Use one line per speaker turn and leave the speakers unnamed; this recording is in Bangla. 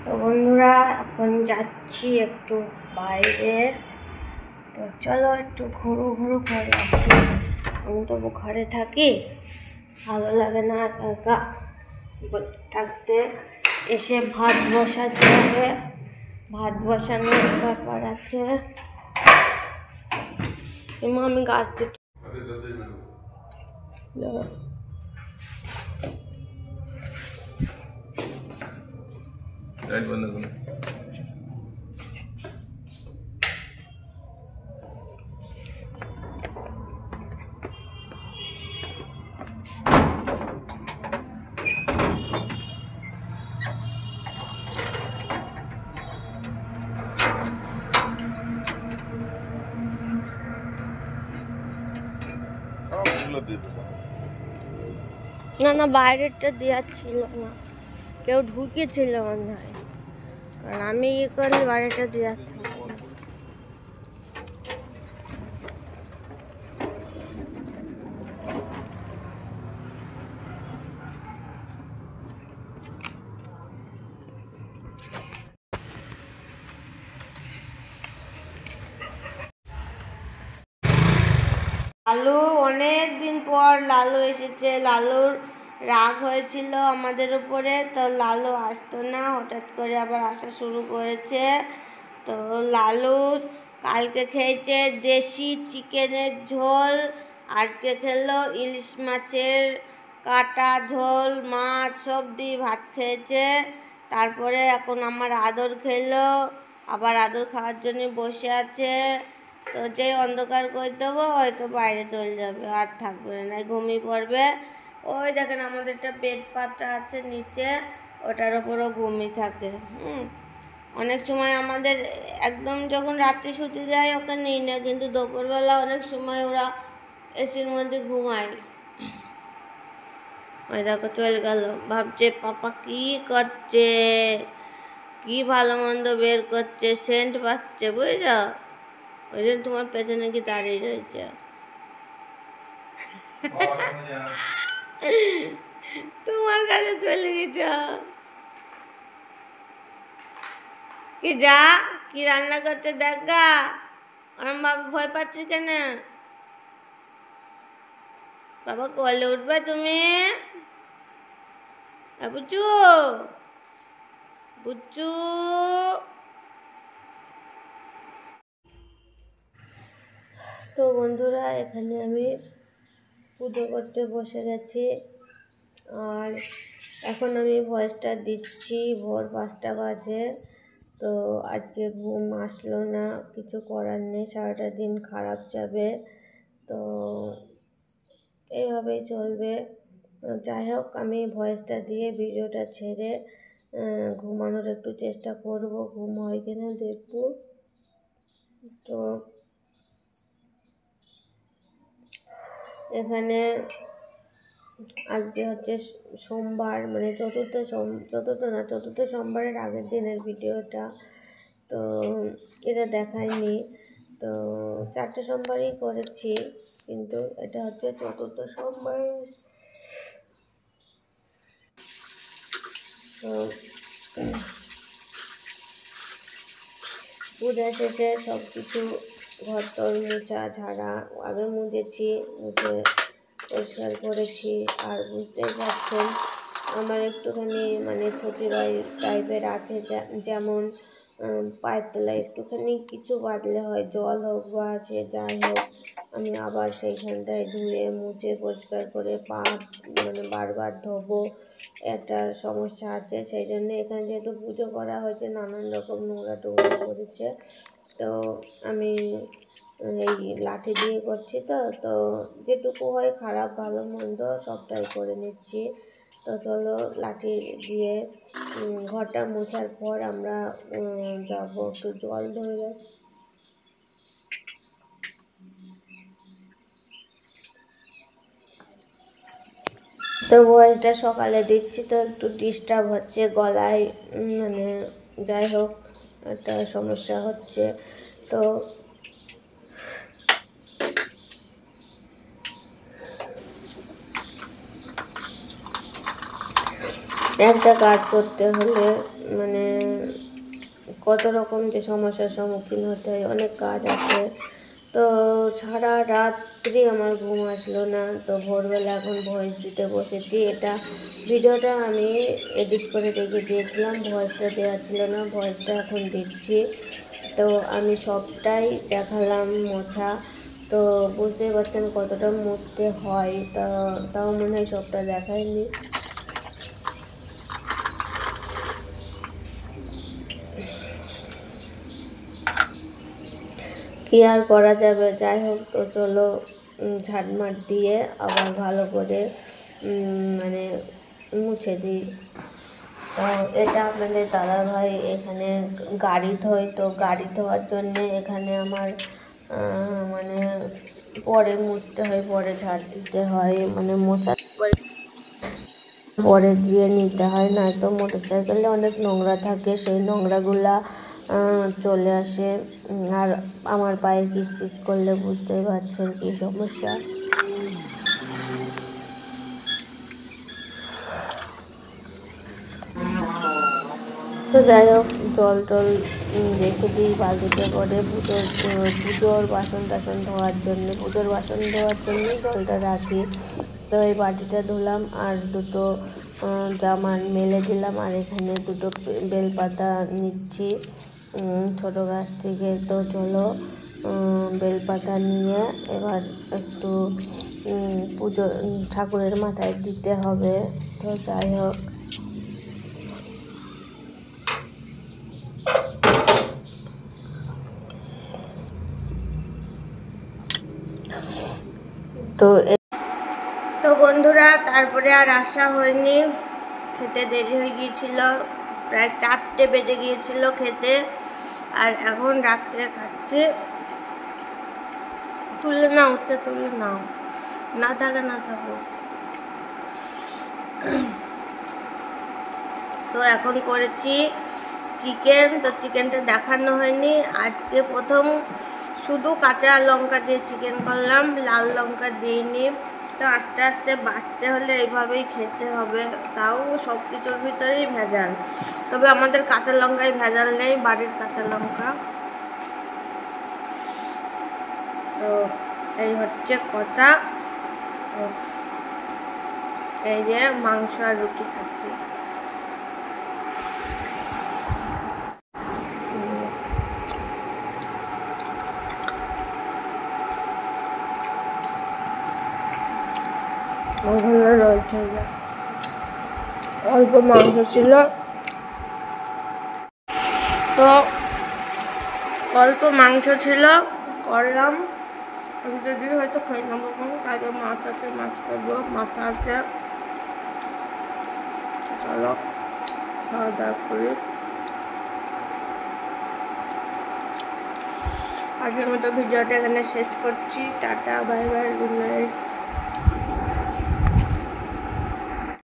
তো বন্ধুরা এখন যাচ্ছি একটু বাইরে। তো চলো একটু ঘুরু করে আসি। আমি তবু ঘরে থাকি, ভালো লাগে না একা থাকতে। এসে ভাত বসাতে হবে, ভাত বসানোর ব্যাপার আছে। এবং আমি গাছ দিতে না বাইরেরটা দেওয়ার ছিল না, কেউ ঢুকেছিল মনে হয়, কারণ আমি করলে বাইরেটা দেওয়ার থাকবো। লালু অনেক দিন পর লালু এসেছে। লালুর রাগ হয়েছিল আমাদের উপরে, তো লালু আসতো না, হঠাৎ করে আবার আসা শুরু করেছে। তো লালু কালকে খেয়েছে দেশি চিকেনের ঝোল, আজকে খেলো ইলিশ মাছের কাটা ঝোল, মাছ সব দিয়ে ভাত খেয়েছে। তারপরে এখন আমার আদর খেলো, আবার আদর খাওয়ার জন্য বসে আছে। তো যে অন্ধকার করে দেবো হয়তো বাইরে চলে যাবে, আর থাকবে না, ঘুমিয়ে পড়বে। ওই দেখেন আমাদের একটা বেড পাতা আছে নিচে, ওটার ওপরও ঘুমিয়ে থাকে। অনেক সময় আমাদের একদম যখন রাত্রে শুতে যায় ওকে নিই না, কিন্তু দুপুরবেলা অনেক সময় ওরা এসির মধ্যে ঘুমায়। ওই দেখো চলে গেল, ভাবছে পাপা কি করছে, কি ভালো মন্দ বের করছে, সেন্ট পাচ্ছে, বুঝল? ওই জন্য তোমার পেছনে কি দাঁড়িয়ে রয়েছে। তোমার কাছে চলে গেছ কি? যা, কি রান্না করছে দেখ গা। আমার বাবা ভয় পাচ্ছিস কেন? বাবা কোলে উঠবে তুমি? বুচু বুচু। তো বন্ধুরা এখানে আমি পুজো করতে বসে গেছি, আর এখন আমি ভয়েসটা দিচ্ছি ভোর 5টা বাজে। তো আজকে ঘুম আসলো না, কিছু করার নেই, সারাটা দিন খারাপ যাবে, তো এইভাবেই চলবে। যাই হোক, আমি ভয়েসটা দিয়ে ভিডিওটা ছেড়ে ঘুমানোর একটু চেষ্টা করব, ঘুম হয় কিনা দেখব। তো এখানে আজকে হচ্ছে সোমবার, মানে চতুর্থ সোমবারের আগের দিনের ভিডিওটা। তো এটা দেখায়নি, তো 4টে সোমবারই করেছি, কিন্তু এটা হচ্ছে চতুর্থ সোমবার। তো পূজা শেষে সব কিছু ঘর টর মোছা ঝাড়া আগে মুছেছি, মুছে পরিষ্কার করেছি। আর বুঝতেই পারছেন আমার একটুখানি মানে ছোটিরাই টাইপের আছে, যেমন পায়ের তলায় একটুখানি কিছু বাঁধলে হয়, জল হোক বা সে যাই হোক, আমি আবার সেইখানটায় ধুয়ে মুছে পরিষ্কার করে পা মানে বারবার ধোবো, একটা সমস্যা আছে। সেই জন্য এখানে যেহেতু পুজো করা হয়েছে, নানান রকম নোংরা টোংরা করেছে, তো আমি এই লাঠি দিয়ে করছি। তো যেটুকু হয় খারাপ ভালো মন্দ সবটাই করে নিচ্ছি। তো চলো লাঠি দিয়ে ঘরটা মোছার পর আমরা যাবো একটু জল ধরে। তো ভয়েসটা সকালে দিচ্ছি, তো একটু ডিস্টার্ব হচ্ছে গলায়, মানে যাই হোক একটা সমস্যা হচ্ছে। তো একটা কাজ করতে হলে মানে কত রকম যে সমস্যার সম্মুখীন হতে হয়, অনেক কাজ আছে। তো সারা রাত্রি আমার ঘুম আসলো না, তো ভোরবেলা এখন ভয়েস দিতে বসেছি। এটা ভিডিওটা আমি এডিট করে রেখে দিয়েছিলাম, ভয়েসটা দেওয়া ছিল না, ভয়েসটা এখন দিচ্ছি। তো আমি সবটাই দেখালাম মোছা, তো বুঝতেই পারছেন কতটা মুছতে হয়, তাও মনে হয় সবটা দেখায়নি। কি আর করা যাবে, যাই হোক। তো চলো ঝাড়মাট দিয়ে আবার ভালো করে মানে মুছে দিই। তো এটা আপনাদের দাদা ভাই এখানে গাড়ি ধোয়, তো গাড়ি ধোয়ার জন্যে এখানে আমার মানে পরে মুছতে হয়, পরে ঝাড় দিতে হয়, মানে মোছার পরে দিয়ে নিতে হয়, নয়তো মোটরসাইকেলে অনেক নোংরা থাকে, সেই নোংরাগুলা চলে আসে। আর আমার পায়ে কিচকিচ করলে বুঝতেই পারছেন কী সমস্যা। তো যাই হোক, জল টল রেখে দিই বালতিতে করে পুজোর বাসন টাসন ধোয়ার জন্য, পুজোর বাসন ধোয়ার জন্য জলটা রাখি। তো এই বাটিটা ধুলাম আর দুটো জামা মেলে দিলাম, আর এখানে দুটো বেলপাতা নিচ্ছি ছোটো গাছ থেকে। তো চলো বেলপাতা নিয়ে এবার একটু পুজো ঠাকুরের মাথায় দিতে হবে। তো যাই হোক, তো বন্ধুরা তারপরে আর আসা হয়নি, খেতে দেরি হয়ে গিয়েছিল, প্রায় 4টে বেজে গিয়েছিল খেতে। আর এখন রাত্রে খাচ্ছে। তুলে নাও, তুলে নাও, না থাকে না থাকো। তো এখন করেছি চিকেন, তো চিকেনটা দেখানো হয়নি, আজকে প্রথম শুধু কাঁচা লঙ্কা দিয়ে চিকেন করলাম, লাল লঙ্কা দিইনি। তো আস্তে আস্তে বাঁচতে হলে এইভাবেই খেতে হবে, তাও সব কিছুর ভিতরেই ভেজাল, তবে আমাদের কাঁচা লঙ্কায় ভেজাল নেই, বাড়ির কাঁচা লঙ্কা। তো এই হচ্ছে কথা। এই যে মাংস আর রুটি খাচ্ছি। ওখানে রয়েছে অল্প মাংস ছিল, তো অল্প মাংস ছিল করলাম, যদি হয়তো খেয়ে নেবো, তাদের মাছ আছে, মাছ করবো, মাথা আছে। চলো খাওয়া দাওয়া করি। আজকের মতো ভিডিওটা এখানে শেষ করছি। Tata, bye bye, good night.